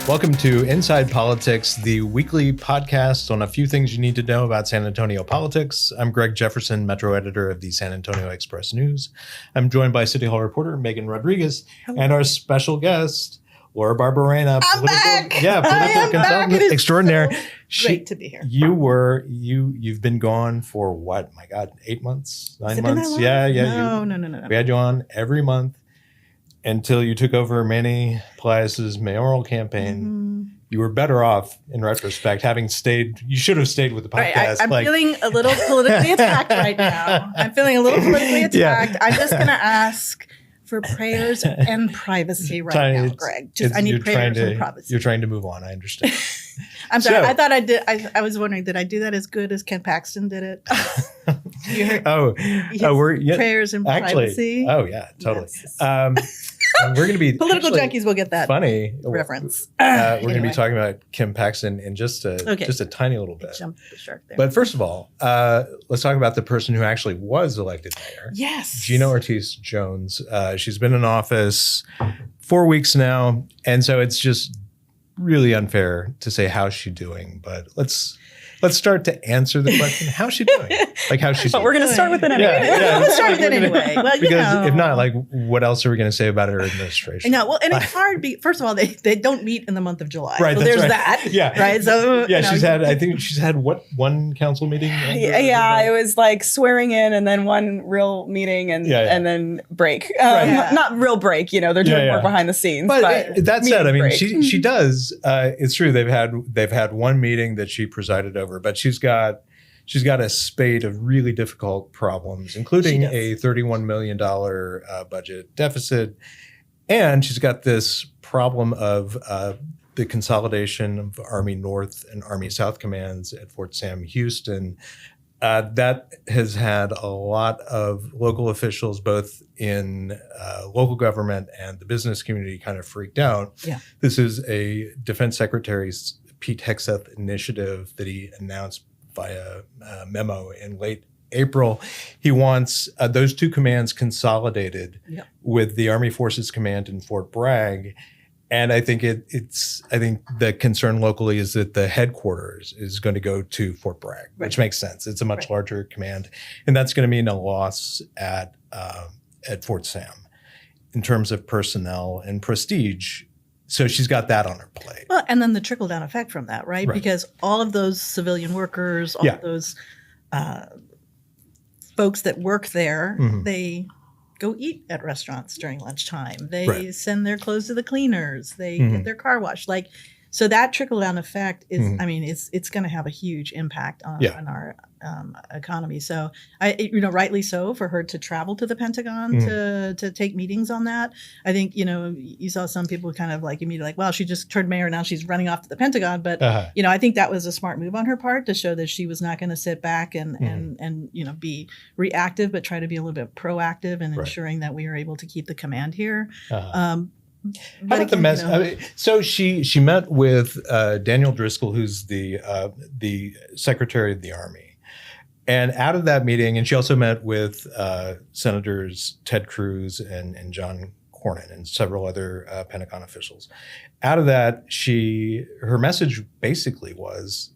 Welcome to ENside Politics, the weekly podcast on a few things you need to know about San Antonio politics. I'm Greg Jefferson, Metro Editor of the San Antonio Express News. I'm joined by City Hall reporter Megan Rodriguez and our special guest, Laura Barberena, political consultant extraordinaire. Great to be here. You've been gone for what? My God, 8 months, 9 months? Yeah. No. We had you on every month until you took over Manny Pelaez's mayoral campaign. Mm-hmm. You were better off, in retrospect, having stayed. You should have stayed with the podcast. Right, I'm feeling a little politically attacked right now. I'm Yeah. I'm just going to ask for prayers and privacy now, Greg. I need prayers and privacy. You're trying to move on. I understand. I'm sorry. I thought I did. I was wondering, did I do that as good as Ken Paxton did it? You heard prayers and privacy. Oh, yeah, totally. Yes. We're going to be political junkies will get that funny reference. We're going to be talking about Kim Paxton in just a tiny little bit. Jumped the shark there. But first of all, let's talk about the person who actually was elected mayor. Yes, Gina Ortiz Jones. She's been in office 4 weeks now, and so it's just really unfair to say how's she doing. But let's start to answer the question. How's she doing? How's she doing? But we're going to start with it anyway. Let's start with it anyway. Well, because if not, what else are we going to say about her administration? No, well, and it's hard. First of all, they don't meet in the month of July. Right. So there's that. Yeah. Right. So I think she's had one council meeting? It was like swearing in and then one real meeting and then break. Not real break, they're doing work behind the scenes. But that said, I mean, she does. It's true. They've had one meeting that she presided over, but she's got a spate of really difficult problems, including a $31 million budget deficit. And she's got this problem of the consolidation of Army North and Army South commands at Fort Sam Houston. That has had a lot of local officials, both in local government and the business community, kind of freaked out. Yeah. This is a Defense Secretary's Pete Hegseth initiative that he announced via memo in late April. He wants those two commands consolidated with the Army Forces Command in Fort Bragg. And I think I think the concern locally is that the headquarters is going to go to Fort Bragg, which makes sense. It's a much larger command. And that's going to mean a loss at Fort Sam in terms of personnel and prestige. So she's got that on her plate. Well, and then the trickle-down effect from that, right? Because all of those civilian workers, all of those folks that work there, they go eat at restaurants during lunchtime. They send their clothes to the cleaners. They get their car washed. So that trickle-down effect is, it's going to have a huge impact on our economy. So, rightly so for her to travel to the Pentagon to take meetings on that. I think, you saw some people kind of immediately well, she just turned mayor, now she's running off to the Pentagon. But, I think that was a smart move on her part to show that she was not going to sit back and be reactive, but try to be a little bit proactive in ensuring that we are able to keep the command here. How about the mess? So she met with Daniel Driscoll, who's the Secretary of the Army. And out of that meeting, and she also met with Senators Ted Cruz and John Cornyn and several other Pentagon officials. Out of that, her message basically was,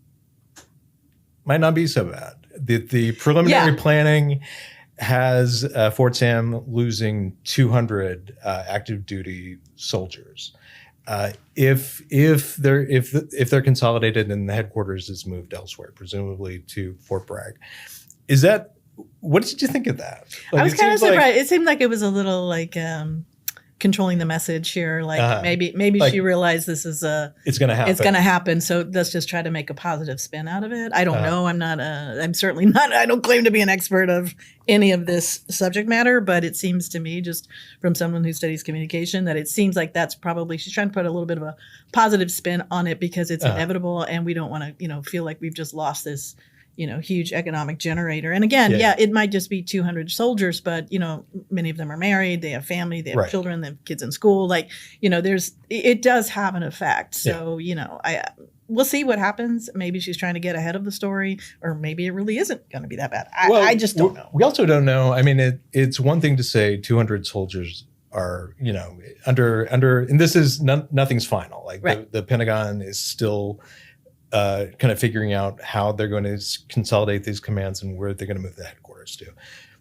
might not be so bad. The preliminary planning has Fort Sam losing 200 active duty soldiers. If they're consolidated and the headquarters is moved elsewhere, presumably to Fort Bragg, what did you think of that? I was kind of surprised. It seemed like it was a little controlling the message here. Maybe she realized this is it's going to happen. It's going to happen. So let's just try to make a positive spin out of it. I don't know. I'm certainly not. I don't claim to be an expert of any of this subject matter, but it seems to me, just from someone who studies communication, that it seems like that's probably she's trying to put a little bit of a positive spin on it because it's inevitable, and we don't want to, feel like we've just lost this huge economic generator. And again, it might just be 200 soldiers, but, many of them are married, they have family, they have children, they have kids in school. It does have an effect. So, we'll see what happens. Maybe she's trying to get ahead of the story, or maybe it really isn't going to be that bad. I just don't know. We also don't know. I mean, it's one thing to say 200 soldiers under, and this is nothing's final. Like right. the Pentagon is still kind of figuring out how they're going to consolidate these commands and where they're going to move the headquarters to.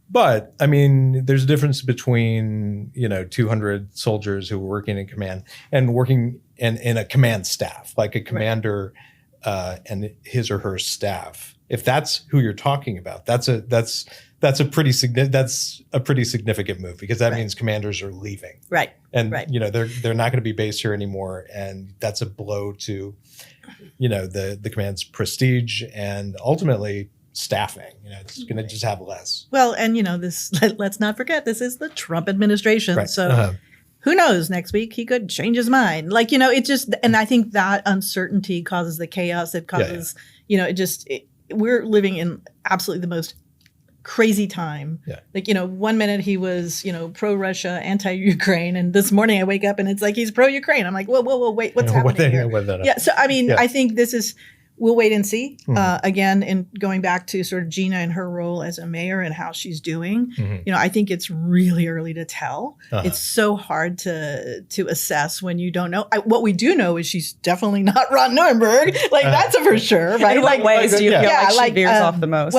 But I mean, there's a difference between 200 soldiers who are working in command and working in a command staff, like a commander and his or her staff. If that's who you're talking about, that's a pretty significant move, because that means commanders are leaving, right? And they're not going to be based here anymore, and that's a blow to the command's prestige and ultimately staffing. It's going to just have less. Well, and this, let's not forget, this is the Trump administration, right. So who knows? Next week he could change his mind. Like it just, and I think that uncertainty causes the chaos. It causes we're living in absolutely the most crazy time. Yeah. Like, 1 minute he was, pro-Russia, anti-Ukraine. And this morning I wake up and it's like he's pro-Ukraine. I'm like, whoa, wait, what's happening here? Yeah. So, I mean, I think this is, we'll wait and see. Again, and going back to sort of Gina and her role as a mayor and how she's doing, I think it's really early to tell. It's so hard to assess when you don't know. What we do know is she's definitely not Ron Nuremberg. Like that's for sure, right? In what ways do you feel like she veers off the most?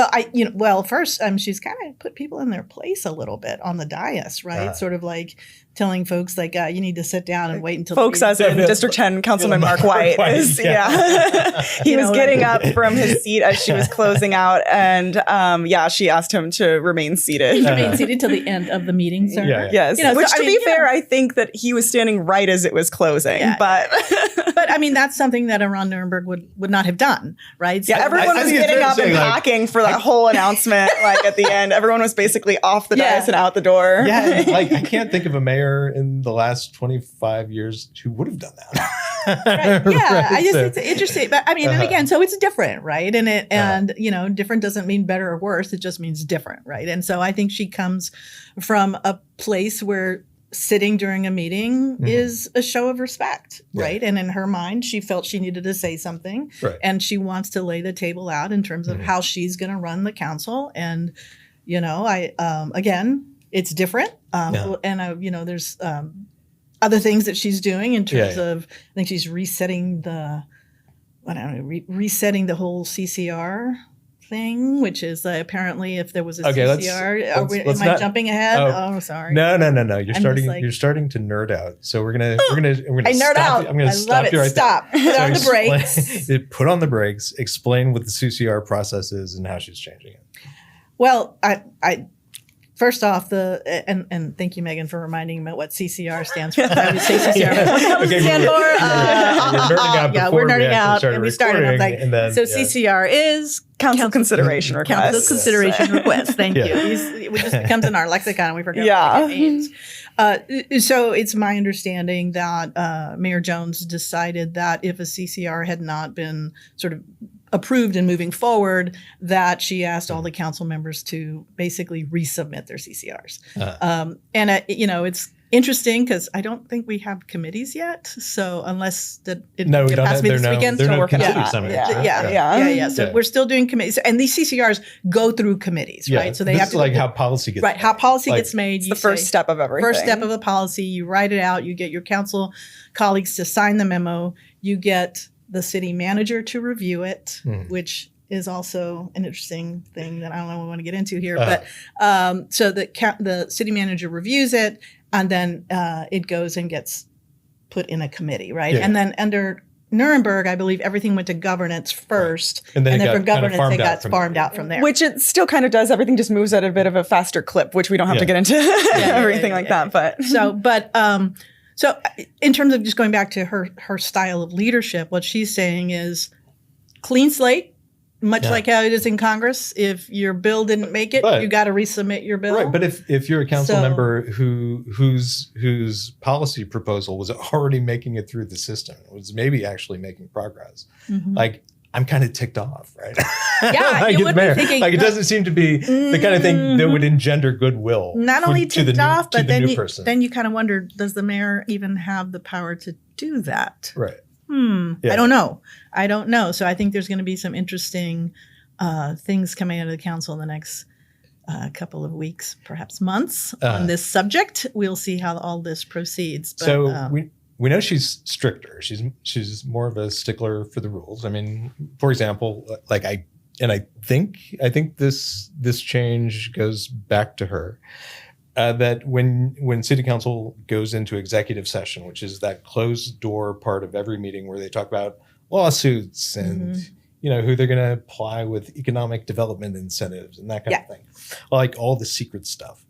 Well, first, she's kind of put people in their place a little bit on the dais, right? Sort of like telling folks like you need to sit down and wait until folks as in District 10 Councilman Mark White is he was getting up from his seat as she was closing out, and she asked him to remain seated. Remain seated till the end of the meeting, sir. Yes. Which to be fair, I think that he was standing right as it was closing. But I mean that's something that a Ron Nuremberg would not have done, right? So everyone was getting up and packing for that whole announcement. Like at the end, everyone was basically off the dais and out the door. Yeah, like I can't think of a mayor in the last 25 years who would have done that. Right. Yeah, I just it's interesting, but I mean, and again, so it's different, right? And different doesn't mean better or worse; it just means different, right? And so I think she comes from a place where sitting during a meeting is a show of respect, right? And in her mind, she felt she needed to say something, and she wants to lay the table out in terms of how she's going to run the council. And again, it's different, and there's other things that she's doing in terms of, I think she's resetting the whole CCR thing, which is apparently if there was a CCR, am I jumping ahead? Oh, sorry. No. You're starting to nerd out. So we're gonna I nerd out. I'm gonna stop you right Stop. there. Put on the brakes. Put on the brakes. Explain what the CCR process is and how she's changing it. Well, I first off, and thank you, Megan, for reminding me what CCR stands for. I would say CCR. What does it stand for? We're nerding out. And we started. I was like, CCR is Council Consideration Request. Council Consideration Request. Thank you. It just becomes in our lexicon. We forget what it means. So it's my understanding that Mayor Jones decided that if a CCR had not been sort of approved and moving forward, that she asked all the council members to basically resubmit their CCRs. It's interesting because I don't think we have committees yet. So unless it has to be this weekend, still working on that. So we're still doing committees, and these CCRs go through committees, right? So they have to how policy gets made. How policy gets made. It's the first step of everything. First step of a policy. You write it out. You get your council colleagues to sign the memo. You get the city manager to review it, which is also an interesting thing that I don't know if we want to get into here. But so the city manager reviews it, and then it goes and gets put in a committee, right? Yeah. And then under Nuremberg, I believe everything went to governance first, and then for governance, it got farmed out from there. Which it still kind of does. Everything just moves at a bit of a faster clip, which we don't have to get into everything like that. But So in terms of just going back to her style of leadership, what she's saying is clean slate, much like how it is in Congress. If your bill didn't make it, you got to resubmit your bill. Right, but if you're a council member whose policy proposal was already making it through the system, was maybe actually making progress, like I'm kind of ticked off, right? Yeah, you would be thinking, it doesn't seem to be the kind of thing that would engender goodwill. Not only ticked off, but then you kind of wonder, does the mayor even have the power to do that? Right. Yeah. I don't know. So I think there's going to be some interesting things coming out of the council in the next a couple of weeks, perhaps months on this subject. We'll see how all this proceeds. But, so we know she's stricter. She's more of a stickler for the rules. I mean, for example, like I think this change goes back to her. That when city council goes into executive session, which is that closed door part of every meeting where they talk about lawsuits and who they're going to apply with economic development incentives and that kind of thing, like all the secret stuff.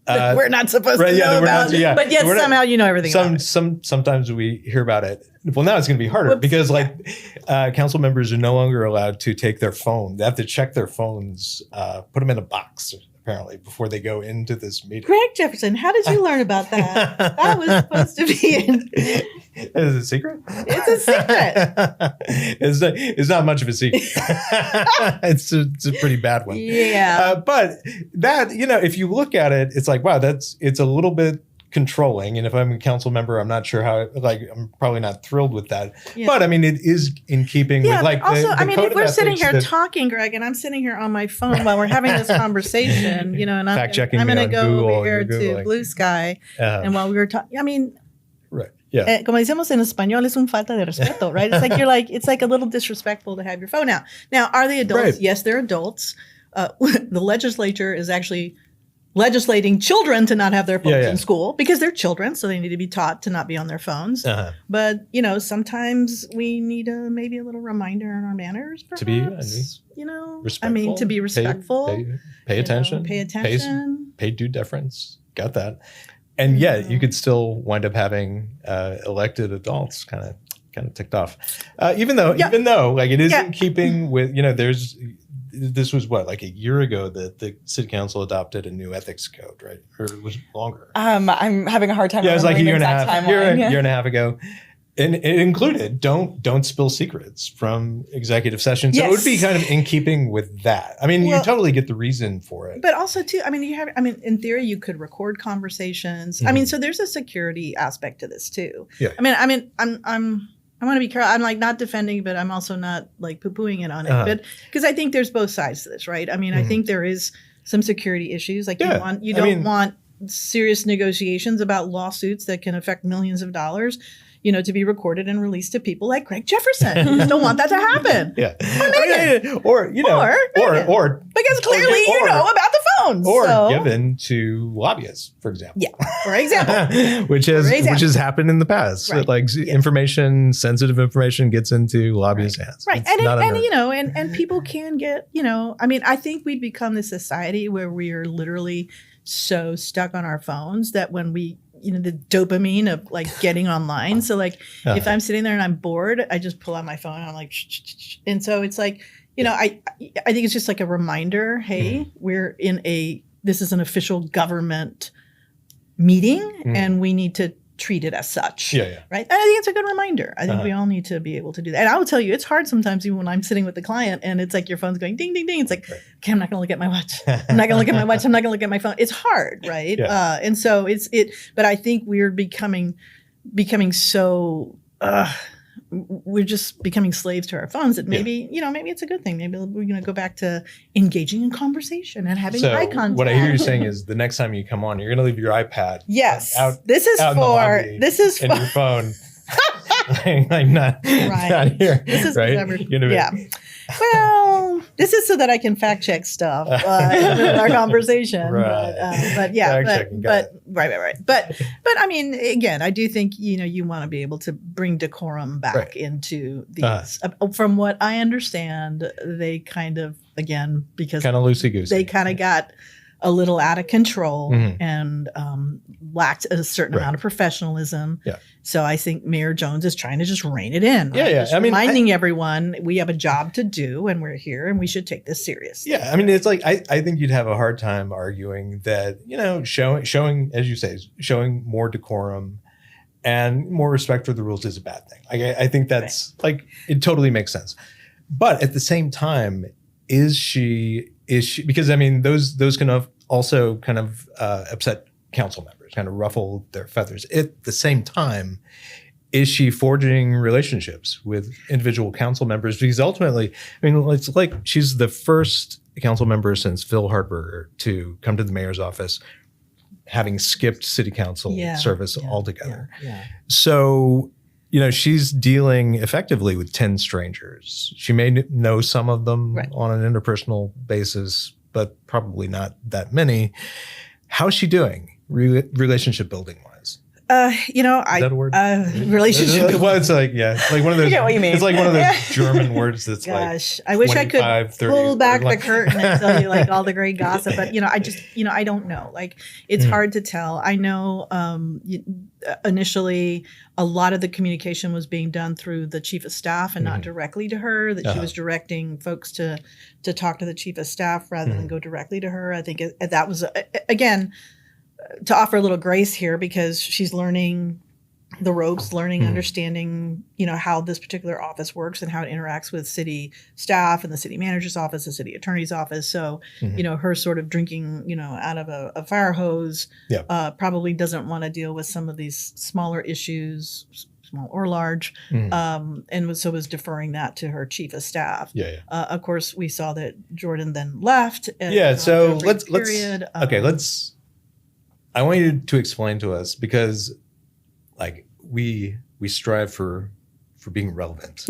We're not supposed to know about, but yet somehow you know everything. Sometimes we hear about it. Well, now it's going to be harder because council members are no longer allowed to take their phone. They have to check their phones, put them in a box, apparently, before they go into this meeting. Greg Jefferson, how did you learn about that? That was supposed to be Is it a secret? It's a secret. It's not much of a secret. It's a pretty bad one. Yeah. But that, if you look at it, it's like, wow, it's a little bit controlling. And if I'm a council member, I'm not sure how, I'm probably not thrilled with that. Yeah. But I mean, it is in keeping with also, the if we're sitting here talking, Greg, and I'm sitting here on my phone while we're having this conversation, and I'm going to go Google, over here to Blue Sky. And while we were talking, right. Yeah. Como decimos en español, es un falta de respeto, right? It's like a little disrespectful to have your phone out. Now, are they adults? Right. Yes, they're adults. The legislature is actually legislating children to not have their phones in school because they're children, so they need to be taught to not be on their phones. But sometimes we need maybe a little reminder on our manners, perhaps. To be, respectful. To be respectful. Pay attention. Pay attention. Pay due deference. Got that. And yet, you could still wind up having elected adults kind of ticked off, even though like it is in keeping with this was like a year ago that the city council adopted a new ethics code, right? Or it was longer. I'm having a hard time. Yeah, it was like a year and a half ago. And it included don't spill secrets from executive session. So it would be kind of in keeping with that. I mean, you totally get the reason for it. But also too, in theory, you could record conversations. So there's a security aspect to this too. Yeah. I want to be careful. I'm not defending, but I'm also not poo-pooing it on it. But because I think there's both sides to this, right? I think there is some security issues. You don't want serious negotiations about lawsuits that can affect millions of dollars, to be recorded and released to people like Greg Jefferson who don't want that to happen. Yeah. Or because clearly you know about the phones. Or given to lobbyists, for example. Yeah. For example. which has happened in the past. Right. Sensitive information gets into lobbyists' hands. Right. And people can get, I think we've become this society where we are literally so stuck on our phones that when we the dopamine of getting online. So if I'm sitting there and I'm bored, I just pull out my phone and I'm like, shh. And so it's I think it's just a reminder, hey, we're this is an official government meeting and we need to treat it as such. Yeah. Right. And I think it's a good reminder. I think we all need to be able to do that. And I will tell you, it's hard sometimes even when I'm sitting with the client and it's your phone's going ding, ding, ding. It's okay, I'm not going to look at my watch. I'm not going to look at my watch. I'm not going to look at my phone. It's hard. Right. Yeah. And so but I think we're becoming so, we're just becoming slaves to our phones that maybe it's a good thing. Maybe we're going to go back to engaging in conversation and having eye contact. What I hear you saying is the next time you come on, you're going to leave your iPad. Yes. This is for your phone. not here. This is right. Well, this is so that I can fact check stuff in our conversation. Right. Right. But again, I do think you want to be able to bring decorum back into these. From what I understand, they kind of because kind of loosey-goosey. They kind of got a little out of control and lacked a certain amount of professionalism. Yeah. So I think Mayor Jones is trying to just rein it in. Right? Yeah. Reminding everyone we have a job to do and we're here and we should take this seriously. Yeah. It's I think you'd have a hard time arguing that, showing, as you say, showing more decorum and more respect for the rules is a bad thing. I think that's it totally makes sense. But at the same time, is she because those can also kind of upset council members, kind of ruffle their feathers. At the same time, is she forging relationships with individual council members? Because ultimately, I mean, it's like she's the first council member since Phil Hartberger to come to the mayor's office, having skipped city council service altogether. So, she's dealing effectively with 10 strangers. She may know some of them on an interpersonal basis, but probably not that many. How's she doing relationship building wise? Is that a word? Relationship. Well, it's like, it's like one of those. I get what you mean. It's like one of those German words that's I wish I could 30, pull back the curtain and tell you like all the great gossip, but I don't know. Like it's hard to tell. I know initially a lot of the communication was being done through the chief of staff and not directly to her. That she was directing folks to talk to the chief of staff rather than go directly to her. I think that was again. To offer a little grace here because she's learning the ropes, understanding, how this particular office works and how it interacts with city staff and the city manager's office, the city attorney's office. So, her sort of drinking, out of a fire hose probably doesn't want to deal with some of these smaller issues, small or large, and so was deferring that to her chief of staff. Of course, we saw that Jordan then left. So I want you to explain to us because, like, we strive for being relevant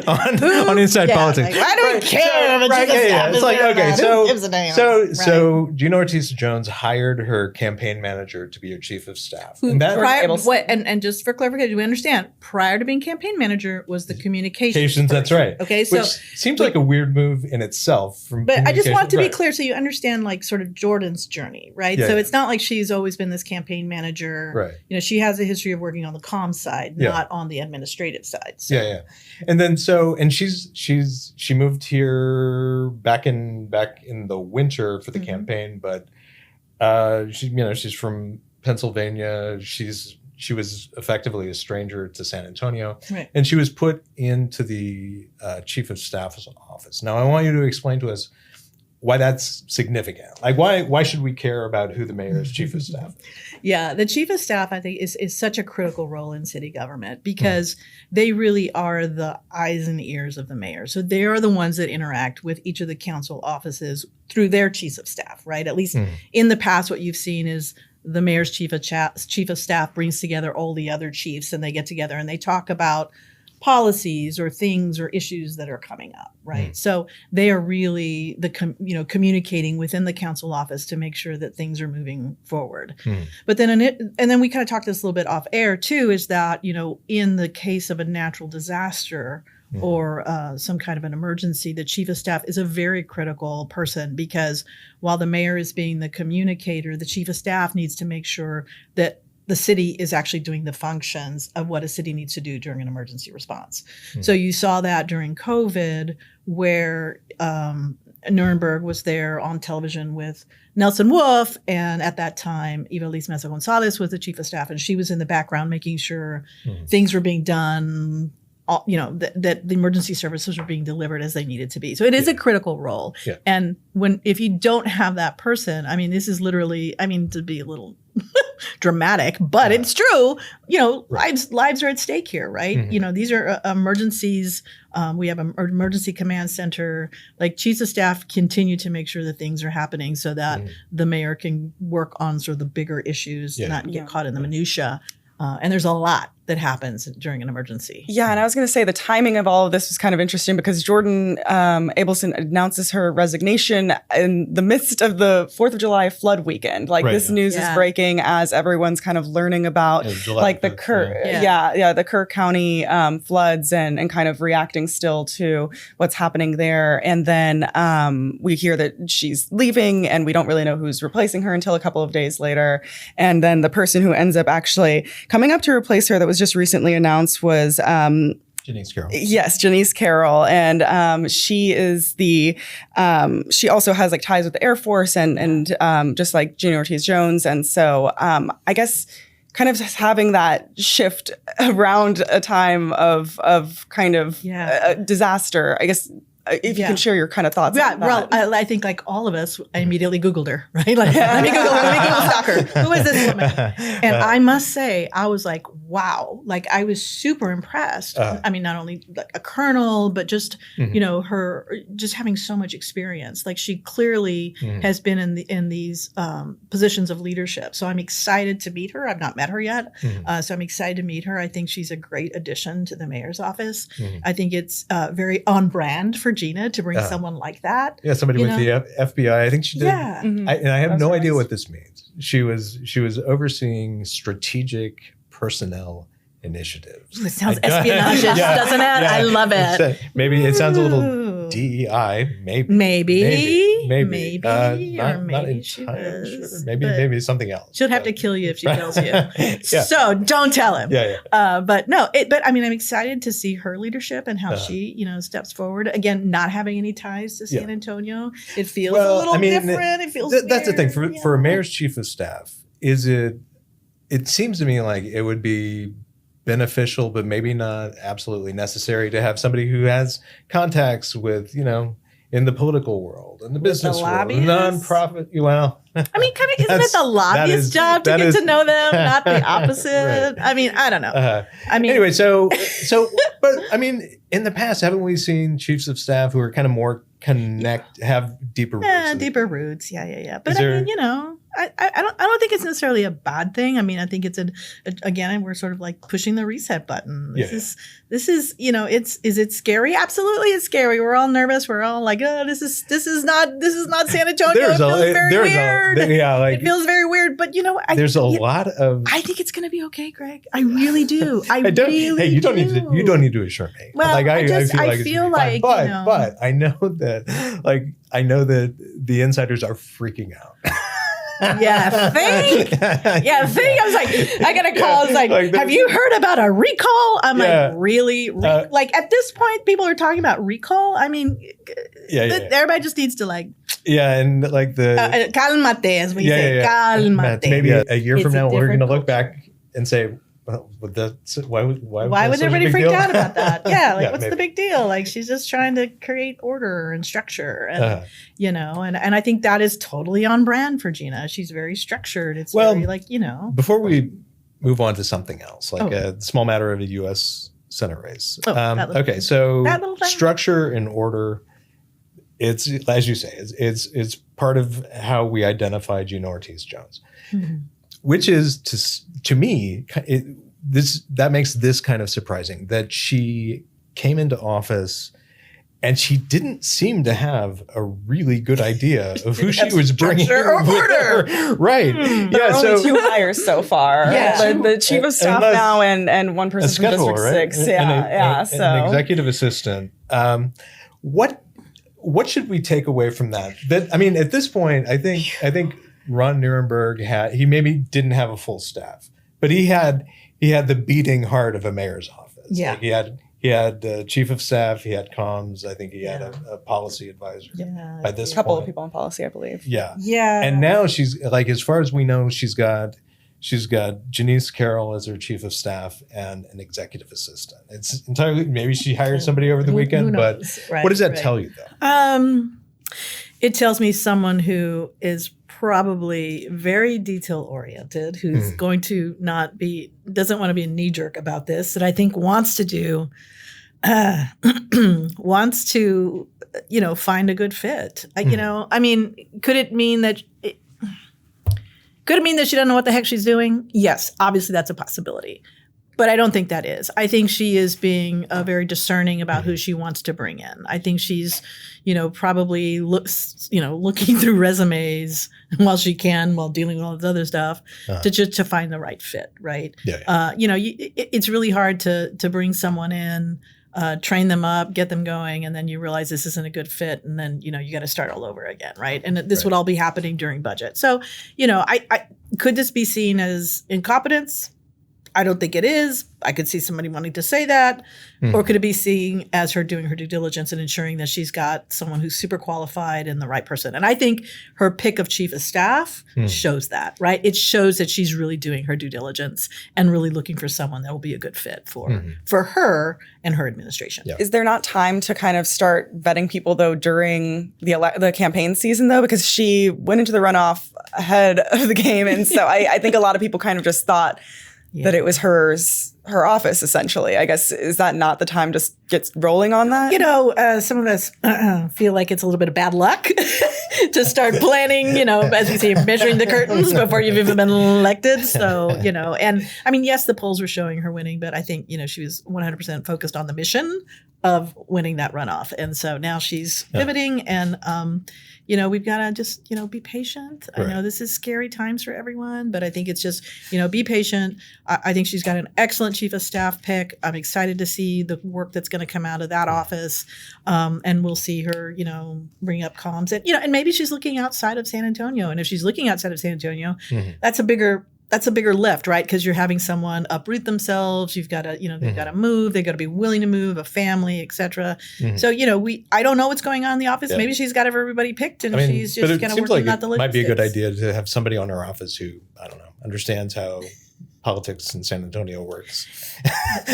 on Inside Politics. Like, why do we care? It's like, okay, who gives a damn? So Gina Ortiz Jones hired her campaign manager to be her chief of staff. And just for clarification, we understand prior to being campaign manager was the communications. That's right. Okay, so which seems like a weird move in itself. But I just want to be clear so you understand, like, sort of Jordan's journey, right? So it's not like she's always been this campaign manager. Right. She has a history of working on the comms side, not on the administrative side. So. And then she moved here back in the winter for the campaign, but she's from Pennsylvania. She was effectively a stranger to San Antonio, and she was put into the chief of staff's office. Now, I want you to explain to us why that's significant. Like, why should we care about who the mayor's chief of staff is? The chief of staff, I think, is such a critical role in city government because they really are the eyes and ears of the mayor. So they are the ones that interact with each of the council offices through their chiefs of staff, right? At least in the past, what you've seen is the mayor's chief of staff brings together all the other chiefs, and they get together and they talk about policies or things or issues that are coming up, right? So they are really communicating within the council office to make sure that things are moving forward. But then and then we kind of talked this a little bit off air too, is that in the case of a natural disaster or some kind of an emergency, the chief of staff is a very critical person because while the mayor is being the communicator, the chief of staff needs to make sure that the city is actually doing the functions of what a city needs to do during an emergency response. So you saw that during COVID where Nuremberg was there on television with Nelson Wolff, and at that time, Eva Liz Mesa Gonzalez was the chief of staff, and she was in the background making sure things were being done, that the emergency services were being delivered as they needed to be. So it is a critical role. And if you don't have that person, I mean, this is literally, to be a little dramatic, but it's true, lives are at stake here, right? These are emergencies. We have an emergency command center. Like, chiefs of staff continue to make sure that things are happening so that the mayor can work on sort of the bigger issues, not get caught in the minutia. And there's a lot that happens during an emergency. Yeah, and I was going to say the timing of all of this was kind of interesting because Jordan Abelson announces her resignation in the midst of the 4th of July flood weekend. Like, this news is breaking as everyone's kind of learning about the Kerr County floods and kind of reacting still to what's happening there. And then we hear that she's leaving and we don't really know who's replacing her until a couple of days later. And then the person who ends up actually coming up to replace her that was just recently announced was Janice Carroll. Yes, Janice Carroll. And she is she also has like ties with the Air Force and just like Gina Ortiz Jones. And so I guess kind of just having that shift around a time of kind of disaster, I guess if you can share your kind of thoughts. Yeah, well, I think like all of us, I immediately Googled her, right? Like, let me Google stalk her. Who is this woman? And I must say, I was like, wow. Like, I was super impressed. I mean, not only like a colonel, but just, her just having so much experience. Like, she clearly has been in these positions of leadership. So I'm excited to meet her. I've not met her yet. So I'm excited to meet her. I think she's a great addition to the mayor's office. I think it's very on brand for Gina to bring someone like that. Yeah, somebody with the FBI. I think she did. Yeah. And I have no idea what this means. She was overseeing strategic personnel initiatives. It sounds espionage, doesn't it? Yeah. I love it. Maybe it sounds a little DEI. Maybe. Not entirely sure. Maybe something else. She'll have to kill you if she tells you. So don't tell him. But no. But I mean, I'm excited to see her leadership and how she, steps forward. Again, not having any ties to San Antonio, it feels a little different. It feels that's the thing for a mayor's chief of staff. It seems to me like it would be beneficial, but maybe not absolutely necessary to have somebody who has contacts with, in the political world and the business world, the nonprofit. Well, I mean, kind of isn't it the lobbyist job to get to know them, not the opposite? Right. I mean, I don't know. Anyway, so, but I mean, in the past, haven't we seen chiefs of staff who are kind of more have deeper roots? Yeah, deeper roots. Yeah. But I don't think it's necessarily a bad thing. I mean, I think it's again, we're sort of like pushing the reset button. This is, is it scary? Absolutely, it's scary. We're all nervous. We're all like, oh, this is not San Antonio. It feels very weird. It feels very weird. But there's a lot of. I think it's going to be okay, Greg. I really do. You don't need to assure me. Well, I feel like but I know that the insiders are freaking out. Yeah, think. I was like, I got a call. I was like, have you heard about a recall? I'm like, really? Like at this point, people are talking about recall. I mean, everybody just needs to like. Yeah, and like the calmate, as we say, calmate. Maybe a year from now, we're going to look back and say, well, why would everybody freak out about that? Yeah, what's the big deal? Like, she's just trying to create order and structure, and and I think that is totally on brand for Gina. She's very structured. It's very Before we move on to something else, like a small matter of a U.S. Senate race. Okay, so structure and order. It's, as you say, it's part of how we identify Gina Ortiz Jones. Mm-hmm. Which is to me, that makes this kind of surprising that she came into office and she didn't seem to have a really good idea of who she was bringing or order. Right. There are only 2 hires so far. Yeah. The chief of staff now and one person from District 6. An executive assistant. What should we take away from that? I mean, at this point, I think Ron Nirenberg he maybe didn't have a full staff, but he had the beating heart of a mayor's office. Yeah. Like he had the chief of staff, he had comms, I think he had a policy advisor. Yeah. By this couple of people in policy, I believe. Yeah. Yeah. And now she's like, as far as we know, she's got Janice Carroll as her chief of staff and an executive assistant. It's entirely, maybe she hired somebody over the weekend, but what does that tell you though? It tells me someone who is probably very detail oriented, who's going to doesn't want to be a knee jerk about this, that I think wants to find a good fit. I mean, could it mean that she doesn't know what the heck she's doing? Yes, obviously that's a possibility. But I don't think that is. I think she is being very discerning about who she wants to bring in. I think she's, probably looking through resumes while dealing with all this other stuff to find the right fit, right? Yeah. It's really hard to bring someone in, train them up, get them going, and then you realize this isn't a good fit, and then you got to start all over again, right? And this would all be happening during budget. So, I could this be seen as incompetence? I don't think it is. I could see somebody wanting to say that. Or could it be seen as her doing her due diligence and ensuring that she's got someone who's super qualified and the right person? And I think her pick of chief of staff shows that, right? It shows that she's really doing her due diligence and really looking for someone that will be a good fit for her and her administration. Yeah. Is there not time to kind of start vetting people, though, during the campaign season, though? Because she went into the runoff ahead of the game. And so I think a lot of people kind of just thought that it was her office, essentially. I guess, is that not the time to get rolling on that? You know, some of us feel like it's a little bit of bad luck to start planning, you know, as we say, measuring the curtains before you've even been elected. So, you know, and I mean, yes, the polls were showing her winning, but I think, you know, she was 100% focused on the mission of winning that runoff. And so now she's pivoting and, you know, we've got to just, you know, be patient. Right. I know this is scary times for everyone, but I think it's just, you know, be patient. I think she's got an excellent chief of staff pick. I'm excited to see the work that's going to come out of that office. And we'll see her, you know, bring up comms. And, you know, and maybe she's looking outside of San Antonio. And if she's looking outside of San Antonio, that's a bigger lift, right? Because you're having someone uproot themselves. You've got to, you know, they've got to move. They've got to be willing to move, a family, et cetera. So, you know, I don't know what's going on in the office. Yeah. Maybe she's got everybody picked and she's just kind of working out the logistics. It might be a good idea to have somebody on her office who, I don't know, understands how politics in San Antonio works.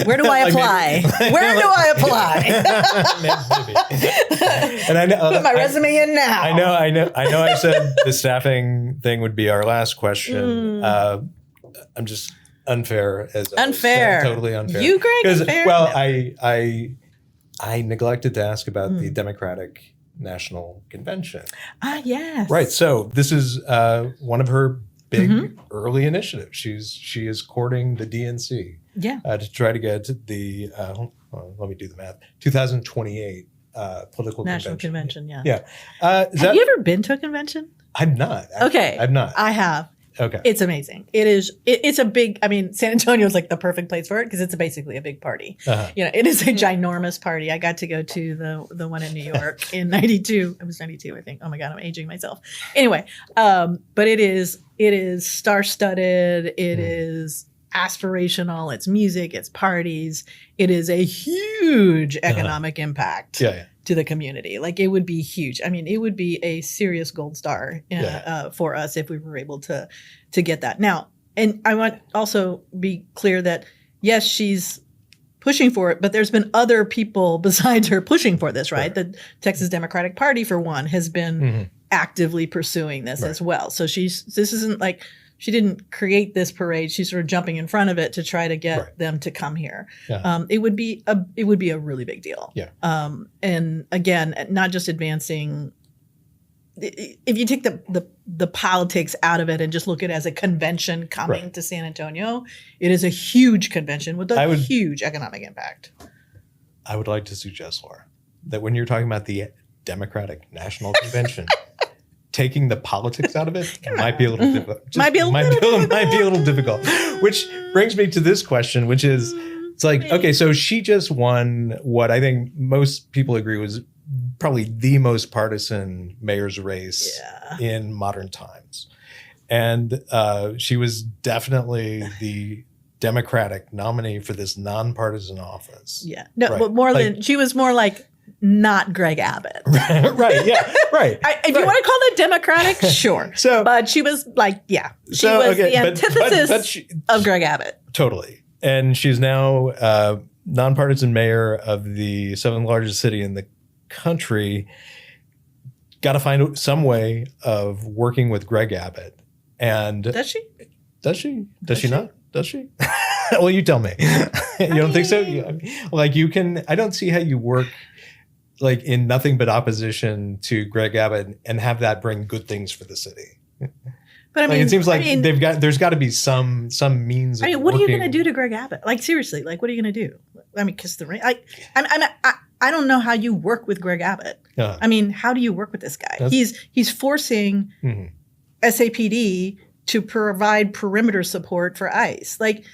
Where do I apply? Where do I apply? Maybe. And I know, put my resume in now. I know. I said the staffing thing would be our last question. I'm just unfair. Totally unfair. You, Greg? Well, I neglected to ask about the Democratic National Convention. Yes. Right. So this is one of her big early initiatives. She is courting the DNC. To try to get the let me do the math. 2028 political national convention. Yeah. Have you ever been to a convention? I've not. Actually. Okay. I've not. I have. Okay. It's amazing. It is. It's a big, I mean, San Antonio is like the perfect place for it because it's basically a big party. You know, it is a ginormous party. I got to go to the one in New York in 92. It was 92, I think. Oh my God, I'm aging myself. Anyway, but it is star-studded. It is aspirational. It's music. It's parties. It is a huge economic impact. To the community. Like it would be huge. I mean, it would be a serious gold star for us if we were able to get that. Now, and I want also be clear that yes, she's pushing for it, but there's been other people besides her pushing for this, right? The Texas Democratic Party, for one, has been actively pursuing this as well. So this isn't like she didn't create this parade. She's sort of jumping in front of it to try to get them to come here. It would be a really big deal. And again, not just advancing. If you take the politics out of it and just look at it as a convention coming to San Antonio, it is a huge convention with a huge economic impact. I would like to suggest, Laura, that when you're talking about the Democratic National Convention. Taking the politics out of it might be a little difficult. Might be a little difficult. Which brings me to this question, which is, it's like, okay, so she just won what I think most people agree was probably the most partisan mayor's race in modern times. And she was definitely the Democratic nominee for this nonpartisan office. But she was more like not Greg Abbott. Right. If you want to call that Democratic, sure. But she was like, she was the antithesis of Greg Abbott. Totally. And she's now nonpartisan mayor of the 7th largest city in the country. Got to find some way of working with Greg Abbott. And does she? Does she not? Does she? Well, you tell me. You don't think so? Like you can. I don't see how you work like in nothing but opposition to Greg Abbott and have that bring good things for the city. But I mean, it seems like there's got to be some means. I mean, what are you going to do to Greg Abbott? Like seriously, like what are you going to do? I mean, kiss the ring. I don't know how you work with Greg Abbott. I mean, how do you work with this guy? He's forcing SAPD to provide perimeter support for ICE. Like,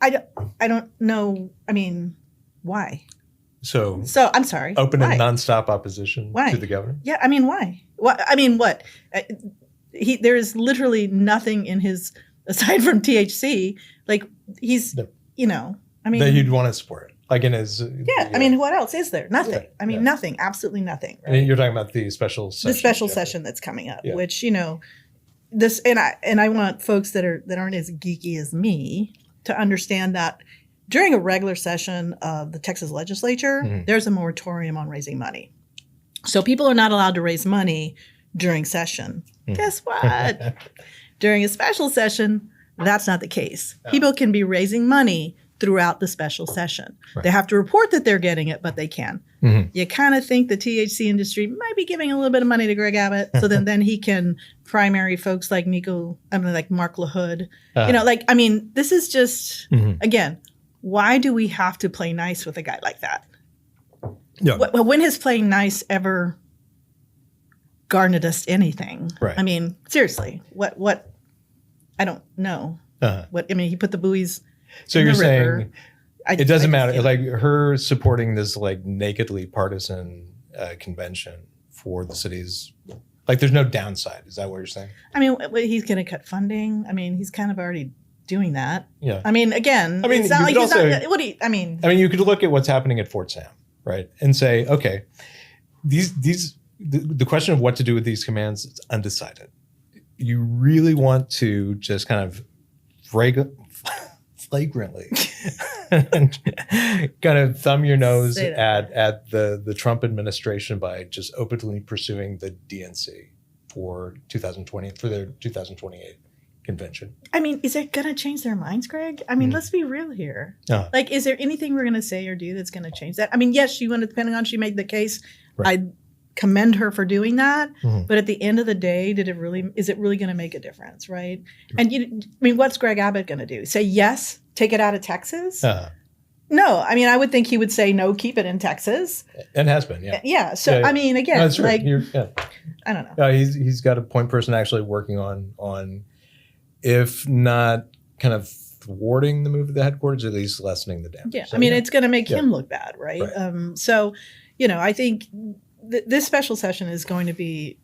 I don't know. I mean, why? So I'm sorry. Open and nonstop opposition to the governor. Yeah, I mean, why? I mean, what? There is literally nothing in his aside from THC, like he's, you know, I mean. That you'd want to support. Like in his. Yeah. I mean, what else is there? Nothing. I mean, nothing. Absolutely nothing. Right? And you're talking about the special session. The special session that's coming up, which, you know, this, and I want folks that aren't as geeky as me to understand that during a regular session of the Texas legislature, there's a moratorium on raising money. So people are not allowed to raise money during session. Guess what? During a special session, that's not the case. People can be raising money throughout the special session. Right. They have to report that they're getting it, but they can. You kind of think the THC industry might be giving a little bit of money to Greg Abbott, so then he can primary folks like like Mark LaHood. You know, like, I mean, this is just, again, why do we have to play nice with a guy like that? Yeah. When has playing nice ever garnered us anything? Right. I mean, seriously, what? I don't know. What, I mean, he put the buoys. So you're saying it doesn't matter, like her supporting this like nakedly partisan convention for the city's, like there's no downside. Is that what you're saying? I mean, he's going to cut funding. I mean, he's kind of already doing that. Yeah. I mean, again, it's not like he's not. What do you? I mean, you could look at what's happening at Fort Sam, right, and say, okay, the question of what to do with these commands is undecided. You really want to just kind of flagrantly and kind of thumb your nose at the Trump administration by just openly pursuing the DNC for 2020 for their 2028 convention. I mean, is it going to change their minds, Greg? I mean, let's be real here. Like, is there anything we're going to say or do that's going to change that? I mean, yes, depending on she made the case, right. I commend her for doing that. But at the end of the day, is it really going to make a difference, right? And what's Greg Abbott going to do? Say yes, take it out of Texas? No, I mean, I would think he would say no, keep it in Texas. And has been, yeah. Yeah. So I mean, again, no, like, I don't know. He's got a point person actually working on, if not kind of thwarting the move to the headquarters, at least lessening the damage. Yeah, so, I mean, it's going to make him look bad, right? So, I think this special session is going to be.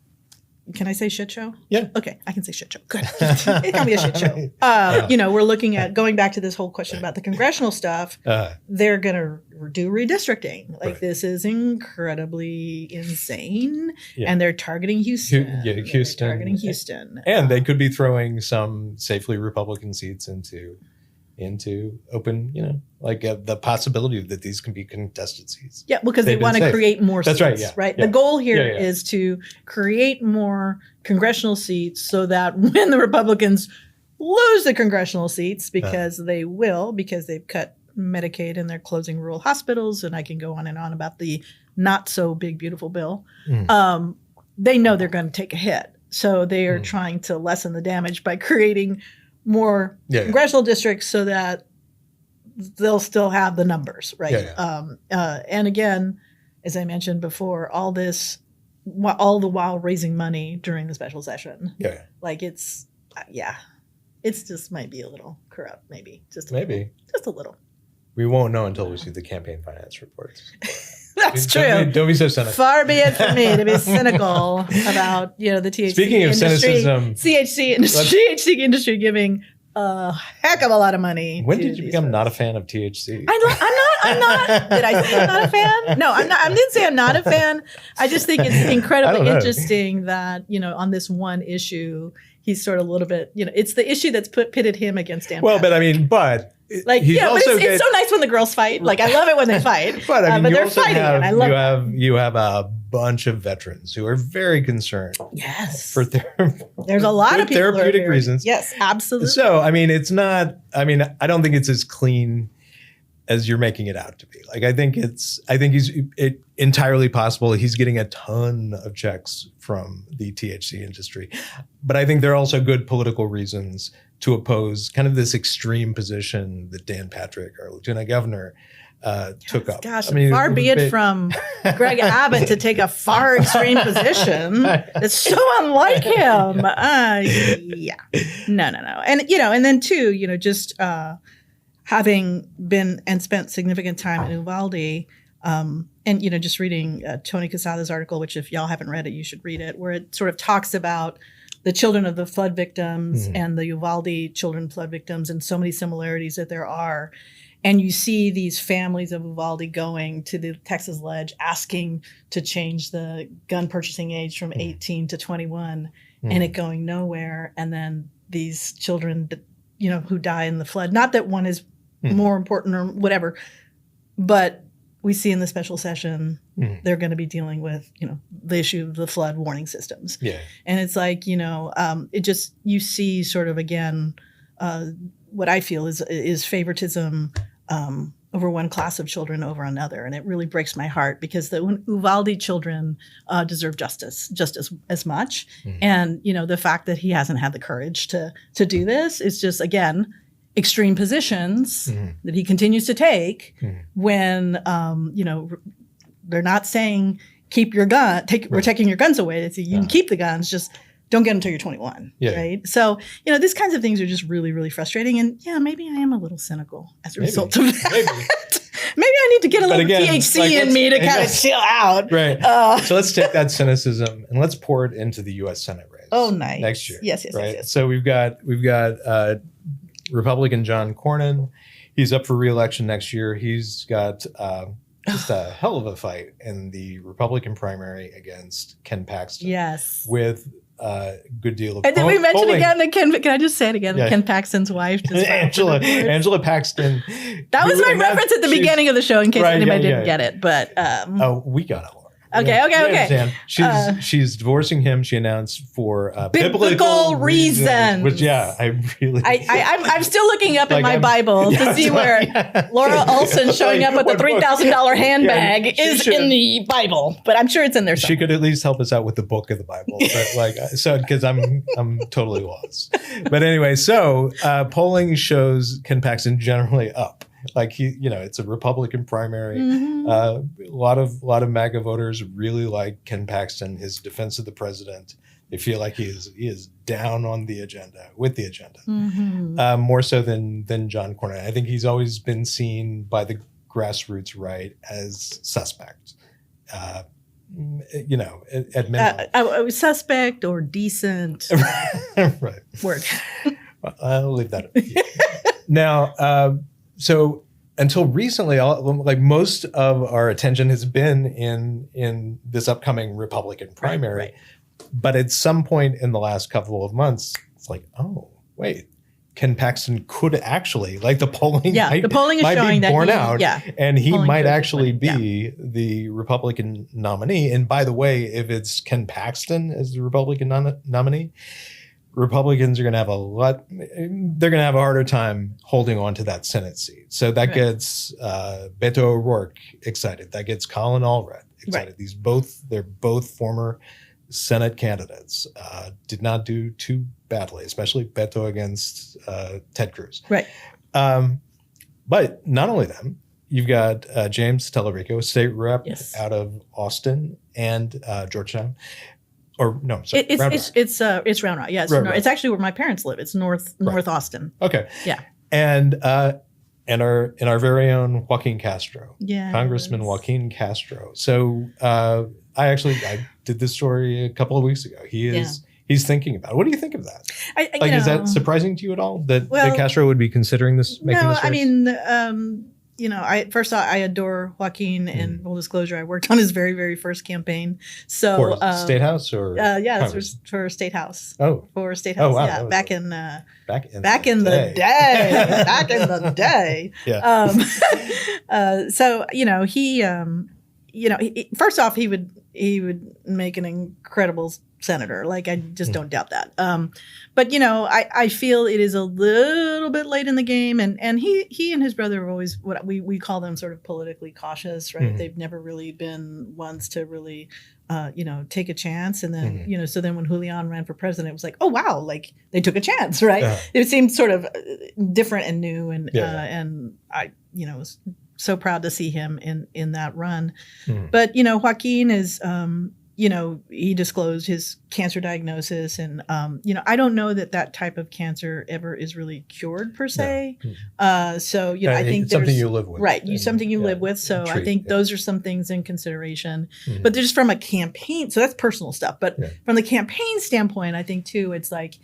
Can I say shit show? Yeah. Okay, I can say shit show. Good. It can be a shit show. We're looking at going back to this whole question about the congressional stuff. They're going to do redistricting. Like this is incredibly insane, and they're targeting Houston. Houston. They're targeting Houston, and they could be throwing some safely Republican seats into open, the possibility that these can be contested seats. Yeah, because they want to create more seats. That's right, right? Yeah. The goal here is to create more congressional seats so that when the Republicans lose the congressional seats, because they will, because they've cut Medicaid and they're closing rural hospitals, and I can go on and on about the not so big, beautiful bill, they know they're going to take a hit. So they are trying to lessen the damage by creating more congressional districts so that they'll still have the numbers, right? And again, as I mentioned before, all the while raising money during the special session. Like it's just might be a little corrupt, maybe. Just a little. We won't know until we see the campaign finance reports. That's true. Don't be so cynical. Far be it from me to be cynical about the THC Speaking of industry, cynicism, THC industry giving a heck of a lot of money. When did you become not a fan of THC? I'm not. Did I say I'm not a fan? No, I'm not. I didn't say I'm not a fan. I just think it's incredibly interesting that on this one issue he's sort of a little bit. It's the issue that's pitted him against Dan. Well, but. Like but it's so nice when the girls fight. Like I love it when they fight. But they're fighting, and I love it. You have a bunch of veterans who are very concerned. Yes, for there's a lot of people therapeutic reasons. Yes, absolutely. So it's not. I don't think it's as clean as you're making it out to be. Like I think it's entirely possible he's getting a ton of checks from the THC industry, but I think there are also good political reasons to oppose kind of this extreme position that Dan Patrick, our lieutenant governor, took up. Gosh, far be it from Greg Abbott to take a far extreme position. It's so unlike him. No. And then too, just having been and spent significant time in Uvalde, and just reading Tony Casada's article, which if y'all haven't read it, you should read it, where it sort of talks about the children of the flood victims and the Uvalde children flood victims, and so many similarities that there are. And you see these families of Uvalde going to the Texas Ledge asking to change the gun purchasing age from 18 to 21 and it going nowhere. And then these children, who die in the flood, not that one is more important or whatever, but we see in the special session, they're going to be dealing with, the issue of the flood warning systems. Yeah. And it's like, it just, you see sort of, again, what I feel is favoritism over one class of children over another. And it really breaks my heart because the Uvalde children deserve justice just as much. And, the fact that he hasn't had the courage to do this is just, again, extreme positions that he continues to take when, they're not saying, keep your gun, we're taking your guns away. It's, you can keep the guns, just don't get them until you're 21, right? So, these kinds of things are just really, really frustrating. And maybe I am a little cynical as a result of that. Maybe I need to get a little THC in me to kind of chill out. Right. So let's take that cynicism and let's pour it into the U.S. Senate race. Oh, nice. Next year. Yes. So we've got Republican John Cornyn. He's up for re-election next year. He's got just a hell of a fight in the Republican primary against Ken Paxton. Yes. With a good deal of and then we mentioned again that can I just say it again? Yeah. Ken Paxton's wife. Angela Paxton. That was my reference at the beginning of the show in case anybody didn't get it. But we got it. Okay. She's divorcing him. She announced for biblical reasons. Which, I'm still looking up in my Bible to see where Laura Olson showing up with the $3,000 handbag is in the Bible, but I'm sure it's in there somewhere. She could at least help us out with the book of the Bible, but because I'm totally lost. But anyway, so polling shows Ken Paxton generally up. It's a Republican primary. A lot of MAGA voters really like Ken Paxton, his defense of the president. They feel like he is down on the agenda, with the agenda, more so than John Cornyn. I think he's always been seen by the grassroots right as suspect. At minimum. Suspect or decent. Right. Word. I'll leave that up to you. Now, so until recently, most of our attention has been in this upcoming Republican primary. Right. But at some point in the last couple of months, it's like, oh, wait, Ken Paxton could actually, the polling might showing be borne out. Yeah, and he might actually be the Republican nominee. And by the way, if it's Ken Paxton as the Republican nominee, Republicans are going to have they're going to have a harder time holding on to that Senate seat. So that gets Beto O'Rourke excited. That gets Colin Allred excited. Right. They're both former Senate candidates. Did not do too badly, especially Beto against Ted Cruz. Right. But not only them, you've got James Tellerico, state rep out of Austin and Georgetown. Or no, sorry, it's Round Rock. Yeah, it's actually where my parents live. It's North Austin. Okay. Yeah. And our very own Joaquin Castro, yes. Congressman Joaquin Castro. So I did this story a couple of weeks ago. He's thinking about it. What do you think of that? Is that surprising to you at all that Castro would be considering this? Making this race? I mean. I adore Joaquin, and full disclosure, I worked on his very, very first campaign. So for State House or this was for State House. Oh, for State House. Oh, wow. Yeah, back in the day. Back in the day. Yeah. So he first off, he would make an incredible senator. I just don't doubt that. But I feel it is a little bit late in the game, and he and his brother are always what we call them sort of politically cautious, right? Mm-hmm. They've never really been ones to really take a chance, and then so then when Julian ran for president, it was like, oh wow, they took a chance, right? Yeah. It seemed sort of different and new, and I was so proud to see him in that run. Mm. But Joaquin is he disclosed his cancer diagnosis, and I don't know that type of cancer ever is really cured per se. No. So I think it's something you live with, right? Something you live with. So I think those are some things in consideration. But just from a campaign, so that's personal stuff. But from the campaign standpoint, I think too, it's like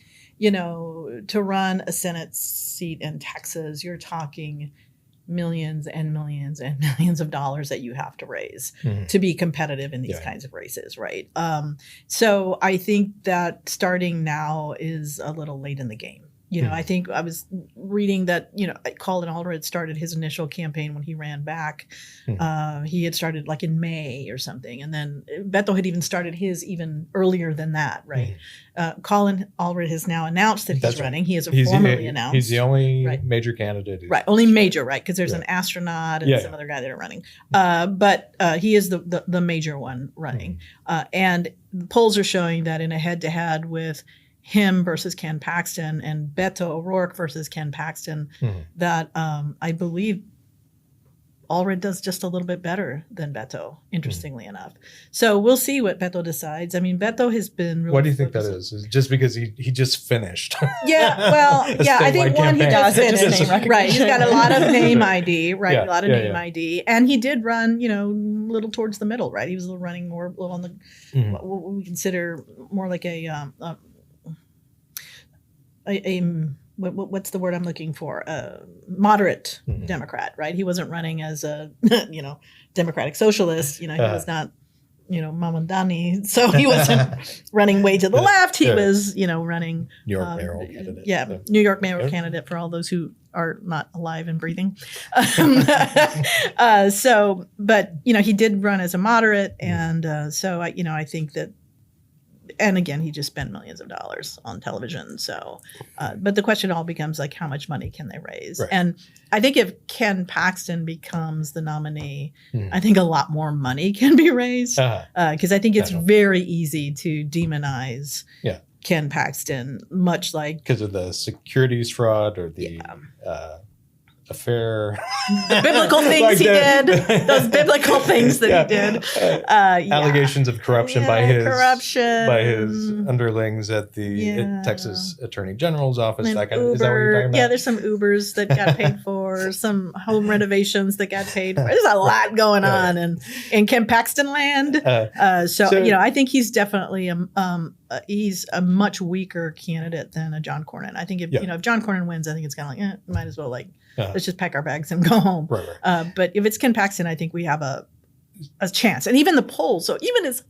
to run a Senate seat in Texas, you're talking millions and millions and millions of dollars that you have to raise to be competitive in these kinds of races, right? So I think that starting now is a little late in the game. I think I was reading that, Colin Allred started his initial campaign when he ran back. He had started like in May or something. And then Beto had even started his even earlier than that, right? Colin Allred has now announced that he's running. He has formally announced. He's the only major candidate. Right, only major, right? Because there's an astronaut and some other guy that are running. But he is the major one running. And the polls are showing that in a head-to-head with him versus Ken Paxton and Beto O'Rourke versus Ken Paxton, that I believe Allred does just a little bit better than Beto, interestingly enough. So we'll see what Beto decides. I mean, Beto has been really What do you think that is? Is it just because he just finished? I think one, he just finished. Right. He's got a lot of name ID, right? A lot of name ID. And he did run, a little towards the middle, right? He was running more on the, what we consider more like what's the word I'm looking for? Moderate Democrat, right? He wasn't running as a, Democratic Socialist. He was not, Mamandani. So he wasn't running way to the left. He was, running. New York mayoral candidate. New York mayoral candidate for all those who are not alive and breathing. But, he did run as a moderate. And so, I think that, and again, he just spent millions of dollars on television. So, but the question all becomes like, how much money can they raise? Right. And I think if Ken Paxton becomes the nominee, I think a lot more money can be raised. Because I think it's very easy to demonize Ken Paxton, much like because of the securities fraud or the affair, the biblical things he did, those biblical things that he did, allegations of corruption by his underlings at the Texas Attorney General's office. And that kind of, is that what you're talking about? Yeah, there's some Ubers that got paid for, some home renovations that got paid for. There's a lot going on in Ken Paxton land. So I think he's definitely he's a much weaker candidate than a John Cornyn. I think if John Cornyn wins, I think it's kind of like might as well let's just pack our bags and go home. Right. But if it's Ken Paxton, I think we have a chance. And even the polls, so even as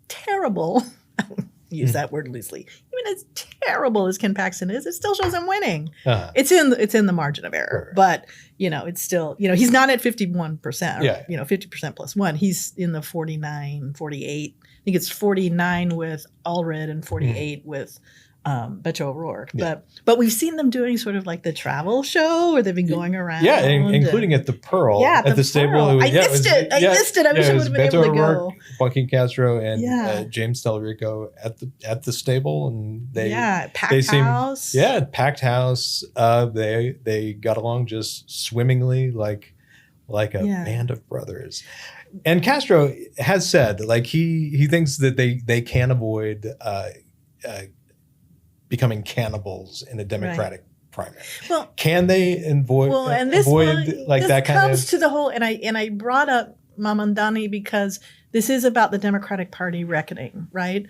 terrible, use that word loosely, even as terrible as Ken Paxton is, it still shows him winning. It's in the margin of error. But, it's still, he's not at 51%, 50% plus one. He's in the 49, 48. I think it's 49 with Allred and 48 with Beto O'Rourke. But we've seen them doing sort of like the travel show where they've been going around. Yeah, including at the Pearl. At the stable. I missed it. I wish I would have been able to go. Joaquin Castro and James Del Rico at the stable. And packed house. Packed house. They got along just swimmingly like a band of brothers. And Castro has said he thinks that they can avoid becoming cannibals in a Democratic primary. Well, can they avoid this that kind comes to the whole, and I brought up Mamandani because this is about the Democratic Party reckoning, right?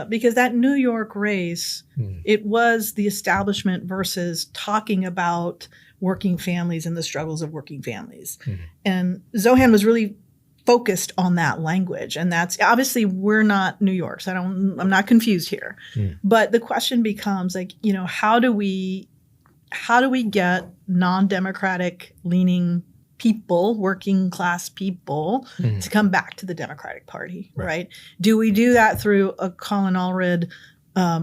Because that New York race, it was the establishment versus talking about working families and the struggles of working families. And Zohan was really focused on that language. And that's obviously we're not New York. So I'm not confused here. But the question becomes how do we get non-democratic leaning people, working class people to come back to the Democratic Party, right? Do we do that through a Colin Allred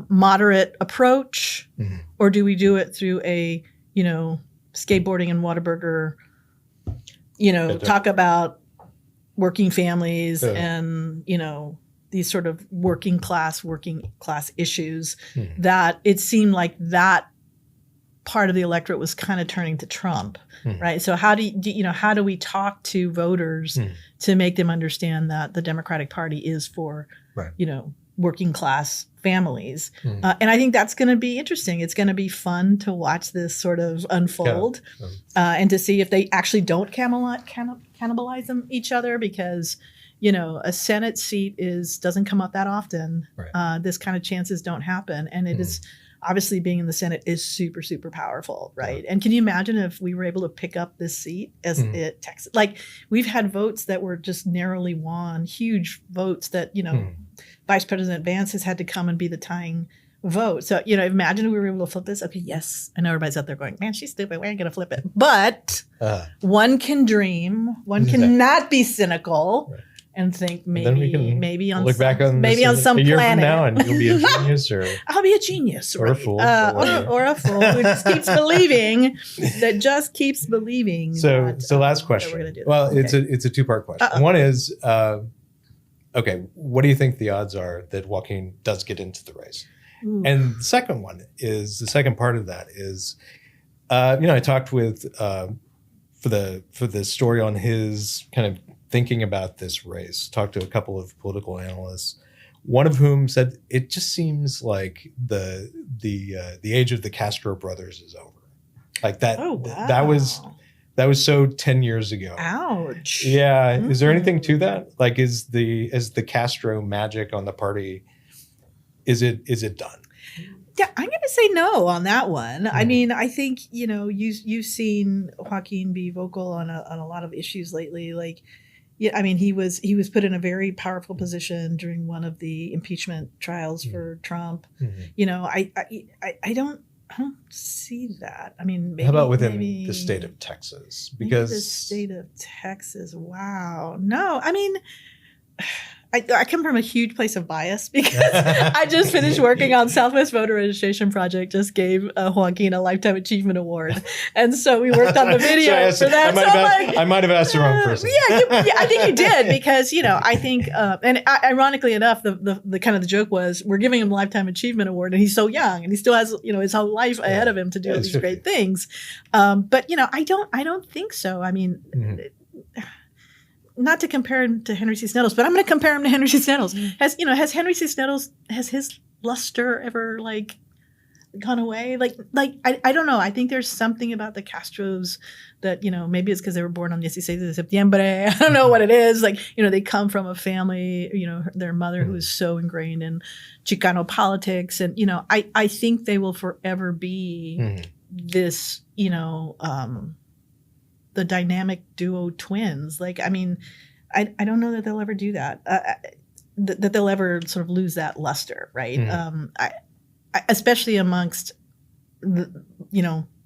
moderate approach or do we do it through a, skateboarding and Whataburger, talk about working families and, these sort of working class issues that it seemed like that part of the electorate was kind of turning to Trump, right? So how do we talk to voters to make them understand that the Democratic Party is for, working class families? And I think that's going to be interesting. It's going to be fun to watch this sort of unfold and to see if they actually don't cannibalize each other, because a Senate seat doesn't come up that often. Right. This kind of chances don't happen. And it is obviously, being in the Senate is super, super powerful, right? Yeah. And can you imagine if we were able to pick up this seat as Texas? Like, we've had votes that were just narrowly won, huge votes that, Vice President Vance has had to come and be the tying vote. So, imagine if we were able to flip this. Okay, yes. I know everybody's out there going, man, she's stupid. We ain't going to flip it. But one can dream. One cannot be cynical. Right. And think maybe on look some, back on maybe on some a year planet from now, and you'll be a genius, or I'll be a genius, or a fool, or a fool who just keeps believing. So last question. Well, it's a two-part question. One is, okay, what do you think the odds are that Joaquin does get into the race? Ooh. And the second part of that is, I talked with for the story on his kind of thinking about this race, talked to a couple of political analysts, one of whom said it just seems like the age of the Castro brothers is over. Like that. Oh, wow. That was so 10 years ago. Ouch. Yeah. Is there anything to that? Like, is the Castro magic on the party, is it done? Yeah, I'm going to say no on that one. I mean, I think, you've seen Joaquin be vocal on a lot of issues lately. Like, yeah, I mean, he was put in a very powerful position during one of the impeachment trials for Trump. I don't see that. I mean, maybe, how about within the state of Texas? Because the state of Texas, wow, no, I mean. I come from a huge place of bias because I just finished working on Southwest Voter Registration Project, just gave Joaquin a Lifetime Achievement Award. And so we worked on the video for that. I might have asked the wrong person. I think you did, because, I think, and ironically enough, the kind of the joke was, we're giving him a Lifetime Achievement Award and he's so young and he still has, his whole life ahead of him to do all these great things. But, I don't think so. I mean, not to compare him to Henry C. Sneddles, but I'm going to compare him to Henry C. Sneddles. Has Henry C. Sneddles, has his luster ever gone away? I don't know. I think there's something about the Castros that, maybe it's because they were born on 16 de septiembre. I don't know what it is. They come from a family, their mother who is so ingrained in Chicano politics. And, I think they will forever be this, the dynamic duo twins. I don't know that they'll ever do that, that they'll ever sort of lose that luster, right? Especially amongst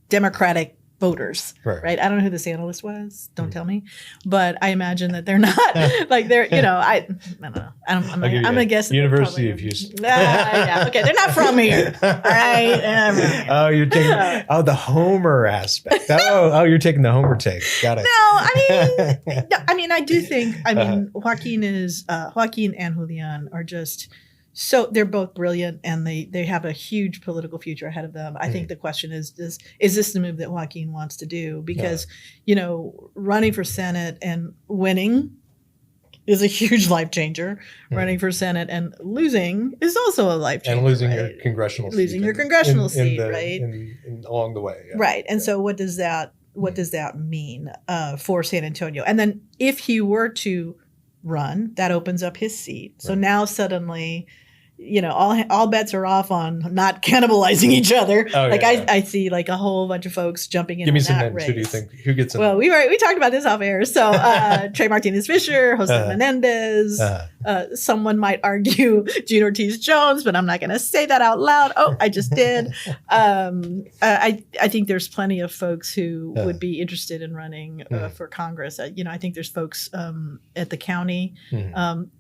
Democratic voters, right? I don't know who this analyst was. Don't tell me. But I imagine that they're not they're, I don't know. I'm going to guess. University of Houston. Yeah. Okay. They're not from here. All right. Oh, you're taking, the Homer aspect. Oh, you're taking the Homer take. Got it. No, I do think, Joaquin and Julian are just, so they're both brilliant, and they have a huge political future ahead of them. I think the question is this the move that Joaquin wants to do? Because, running for Senate and winning is a huge life changer. Running for Senate and losing is also a life changer. And losing your congressional seat. Losing your congressional seat, right? Along the way. Yeah. Right. And so what does that mean for San Antonio? And then if he were to run, that opens up his seat. So now suddenly, all bets are off on not cannibalizing each other. I see a whole bunch of folks jumping in. Give me some names. Race. Who do you think? Who gets in? Well, we talked about this off air. So Trey Martinez Fisher, Jose Menendez. Someone might argue Gina Ortiz Jones, but I'm not going to say that out loud. Oh, I just did. I think there's plenty of folks who would be interested in running for Congress. I think there's folks at the county.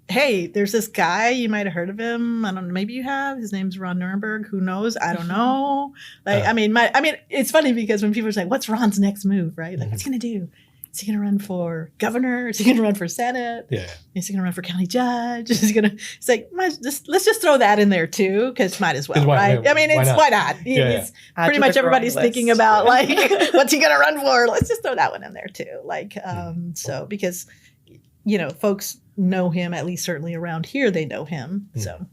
Hey, there's this guy, you might have heard of him. I don't know, maybe you have. His name's Ron Nuremberg. Who knows? I don't know. It's funny because when people are saying, what's Ron's next move, right? What's he going to do? is he going to run for governor? Is he going to run for Senate? Yeah. Is he going to run for county judge? Is he going to? It's like let's just throw that in there too, because might as well, right? I mean, why not? It's pretty much everybody's thinking about like what's he going to run for? Let's just throw that one in there too. Like so because folks know him, at least certainly around here they know him. So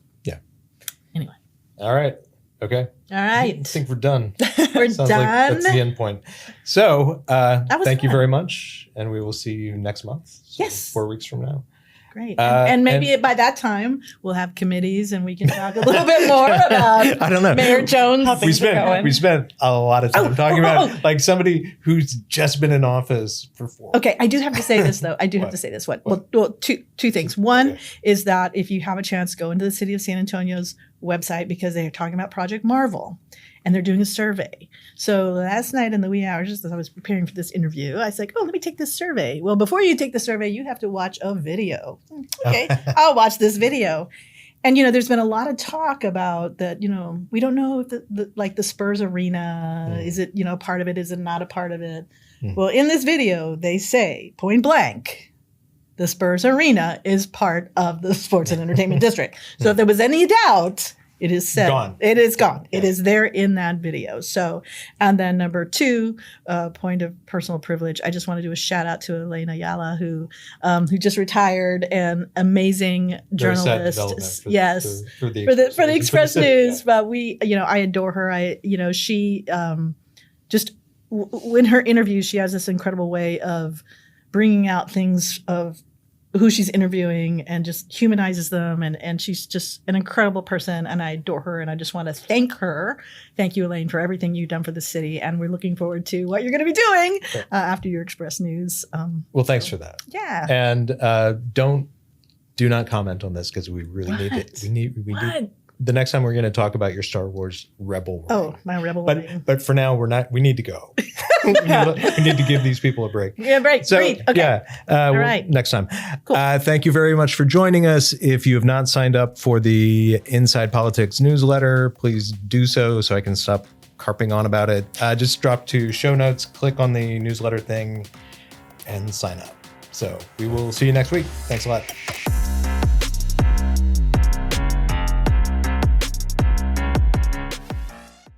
anyway. All right. Okay. All right. I think we're done. We're Sounds done. like that's the end point. So thank you fun. very much. And we will see you next month. So yes. 4 weeks from now. Great. And maybe by that time we'll have committees and we can talk a little bit more about I don't know. Mayor Jones. We spent a lot of time talking about like somebody who's just been in office for 4 Okay, I do have to say this though. I do have to say this. Well, two things. One is that if you have a chance, go into the City of San Antonio's website because they are talking about Project Marvel and they're doing a survey. So last night in the wee hours, just as I was preparing for this interview, I was like, let me take this survey. Well, before you take the survey, you have to watch a video. Okay, I'll watch this video. And, there's been a lot of talk about that, we don't know if the Spurs arena, is it, part of it, is it not a part of it? Well, in this video, they say point blank, the Spurs arena is part of the Sports and Entertainment District. So if there was any doubt, it is said. Gone. It is gone. Yeah. It is there in that video. So, and then number 2, point of personal privilege. I just want to do a shout out to Elena Ayala, who just retired, and amazing journalist. Yes, for the Express News. But I adore her. She in her interviews, she has this incredible way of bringing out things of who she's interviewing and just humanizes them. And she's just an incredible person, and I adore her. And I just want to thank her. Thank you, Elaine, for everything you've done for the city. And we're looking forward to what you're going to be doing after your Express News. Thanks for that. Yeah. And do not comment on this because we really need it. We need the next time we're going to talk about your Star Wars Rebel rating. Oh, my Rebel rating. But for now, we need to go. we need to give these people a break. Yeah, break. So, great. Okay. Yeah. All right. Next time. Cool. Thank you very much for joining us. If you have not signed up for the ENside Politics newsletter, please do so I can stop carping on about it. Just drop to show notes, click on the newsletter thing, and sign up. So we will see you next week. Thanks a lot.